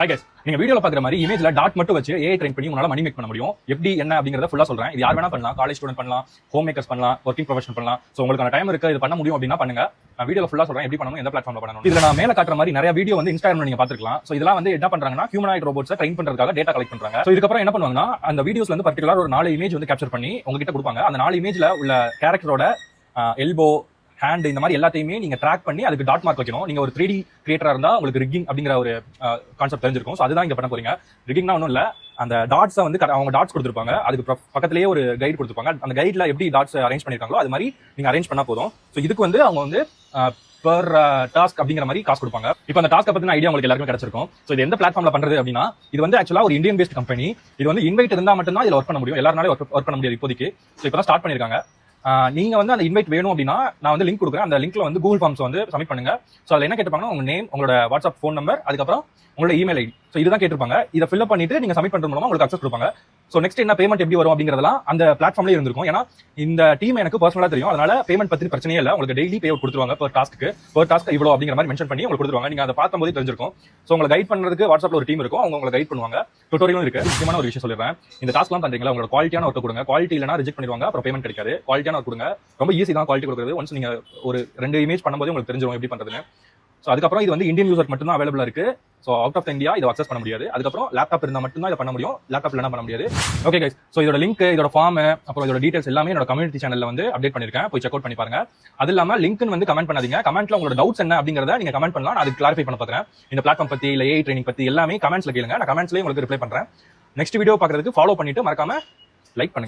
Hi guys, நீங்க வீடியோல பாக்குற மாதிரி இமேஜ்ல டாட் மட்டும் வச்சு ஏஐ ட்ரெயின் பண்ணி உங்களால மணி மேக் பண்ண முடியும். எப்படி என்ன அப்படிங்கறத ஃபுல்லா சொல்றேன். இது யார் வேணா பண்ணலாம். காலேஜ் ஸ்டூடெண்ட் பண்ணலாம், ஹோம் மேக்கர்ஸ் பண்ணலாம், ஒர்க்கிங் ப்ரொஃபஷனல் பண்ணலாம். சோ உங்களுக்கான டைம் இருக்கு, இது பண்ண முடியும் அப்படின்னா பண்ணுங்க. நான் வீடியோல ஃபுல்லா சொல்றேன் எப்படி பண்ணணும், எந்த பிளாட்ஃபார்ம்ல பண்ணணும். இதுல நான் மேல காட்டுற மாதிரி நிறைய வீடியோ வந்து இன்ஸ்டாகிராம்ல நீங்க பாத்துக்கலாம். சோ இதெல்லாம் வந்து என்ன பண்றாங்கன்னா ஹியூமனாய்ட் ரோபோட்ஸை ட்ரெயின் பண்றதுக்காக டேட்டா கலெக்ட் பண்றாங்க. சோ இதுக்கு அப்புறம் என்ன பண்ணுவாங்கன்னா அந்த வீடியோஸ்ல வந்து பர்டிகுலர் ஒரு 4 இமேஜ் வந்து கேப்சர் பண்ணி உங்ககிட்ட கொடுப்பாங்க. அந்த 4 இமேஜ்ல உள்ள கேரக்டரோட எல்போ ஹேண்ட் இந்த மாதிரி எல்லாத்தையுமே நீங்க ட்ராக் பண்ணி அதுக்கு டாட் மார்க் வைக்கணும். நீங்க ஒரு 3D கிரியேட்டரா இருந்தா உங்களுக்கு ரிக்கிங் அப்படிங்கிற ஒரு கான்செப்ட் தெரிஞ்சிருக்கும். சோ அதுதான் இங்க பண்ண போறீங்க. ரிக்கிங்னா ஒன்றும் இல்ல, அந்த டாட்ஸை வந்து அவங்க டாட்ஸ் கொடுத்துருப்பாங்க, அதுக்கு பக்கத்திலேயே ஒரு கைடு கொடுத்துருப்பாங்க. அந்த கைட்ல எப்படி டாட்ஸ் அரேஞ்ச் பண்ணிருக்காங்களோ அது மாதிரி நீங்க அரேஞ்ச் பண்ணா போதும். சோ இதுக்கு வந்து அவங்க வந்து பெர் டாஸ்க் அப்படிங்கிற மாதிரி காசு கொடுப்பாங்க. இப்போ அந்த டாஸ்க் பத்தின ஐடியா உங்களுக்கு எல்லாருக்கும் கிடைச்சிருக்கும். சோ இது எந்த பிளாட்ஃபார்ம்ல பண்றது அப்படின்னா, இது வந்து ஆக்சுவலா ஒரு இந்தியன் பேஸ்ட் கம்பெனி. இது வந்து இன்வைட் இருந்தா மட்டும்தான் இதுல ஒர்க் பண்ண முடியும், எல்லாருனாலே ஒர்க் பண்ண முடியாது இப்போதைக்கு. சோ இப்போ ஸ்டார்ட் பண்ணிருக்காங்க. நீங்க வந்து அந்த இன்வைட் வேணும் அப்படின்னா நான் வந்து லிங்க் கொடுக்குறேன். அந்த லிங்க்ல வந்து கூகுள் ஃபார்ம்ஸ் வந்து சப்மிட் பண்ணுங்க. சோ அதுல என்ன கேட்டுப்பாங்கன்னா உங்க நேம், உங்களோட வாட்ஸ்அப் ஃபோன் நம்பர், அதுக்கப்புறம் உங்களோட இமெயில் ஐடி. சோ இதுதான் கேட்டிருப்பாங்க. இதை ஃபில்அப் பண்ணிட்டு நீங்க சப்மிட் பண்றது மூலமா உங்களுக்கு அக்சஸ் கொடுப்பாங்க. சோ நெக்ஸ்ட் என்ன பேமெண்ட் எப்படி வரும் அப்படிங்கறதெல்லாம் அந்த பிளாட்ஃபார்ம்லயே இருந்திருக்கும். ஏன்னா இந்த டீம் எனக்கு பர்சனலா தெரியும், அதனால பேமெண்ட் பத்தி பிரச்சனையே இல்ல. உங்களுக்கு டெய்லி பே அவுட் கொடுத்துருவாங்க. per டாஸ்க் இவ்வளவு அப்படிங்கிற மாதிரி மென்ஷன் பண்ணி உங்களுக்கு கொடுத்துருவாங்க. நீங்க அதை பார்க்கும்போது தெரிஞ்சிருக்கும். சோ உங்களை கைட் பண்றதுக்கு வாட்ஸ்அப்ல ஒரு டீம் இருக்கும், அவங்க உங்களை கைட் பண்ணுவாங்க. டுட்டோரியலும் இருக்கு. முக்கியமான ஒரு விஷயம் சொல்லிடுறேன். இந்த டாஸ்க்லாம் பண்றீங்களா, உங்களோட குவாலிட்டியான ஒர்க் கொடுங்க. குவாலிட்டி இல்லனா ரிஜெக்ட் பண்ணிடுவாங்க, அப்புறம் பேமெண்ட் கிடைக்காது. குவாலிட்டியான ஒர்க் கொடுங்க. ரொம்ப ஈஸி தான் குவாலிட்டி கொடுக்குறது. ஒன்ஸ் நீங்க ஒரு 2 இமேஜ் பண்ணும்போது உங்களுக்கு தெரிஞ்சிடும் எப்படி பண்றதுன்னு. சோ அதுக்கப்புறம் இது வந்து இந்தியன் யூசர் மட்டும் தான் அவைலபிளா இருக்கு. சோ அவுட் ஆஃப் இந்தியா இதை அக்சஸ் பண்ண முடியாது. அதுக்கப்புறம் லேப்டாப் இருந்தா மட்டும் தான் இதை பண்ண முடியும், லேப்டாப்ல என்ன பண்ண முடியாது. ஓகே கைஸ், சோ இதோட லிங்க், இதோட ஃபார்ம், அப்புறம் இதோட டீடைல்ஸ் எல்லாமே என்னோட கம்யூனிட்டி சேனல்ல வந்து அப்டேட் பண்ணிருக்கேன், போய் செக் அவுட் பண்ணி பாருங்க. அது இல்லாம லிங்க்னு வந்து கமெண்ட் பண்ணாதீங்க. கமெண்ட்ல உங்களோட டவுட்ஸ் என்ன அப்படிங்கறத நீங்க கமெண்ட் பண்ணலாம், நான் அதுக்கு கிளாரிஃபை பண்ண பாக்குறேன். இந்த பிளாட்ஃபார்ம் பத்தி இல்ல ஏஐ ட்ரைனிங் பத்தி எல்லாமே கமெண்ட்ஸ்ல கேளுங்க, நான் கமெண்ட்ஸ்லயே உங்களுக்கு ரிப்ளை பண்றேன். நெக்ஸ்ட் வீடியோ பாக்குறதுக்கு ஃபாலோ பண்ணிட்டு மறக்காம லைக் பண்ணுங்க.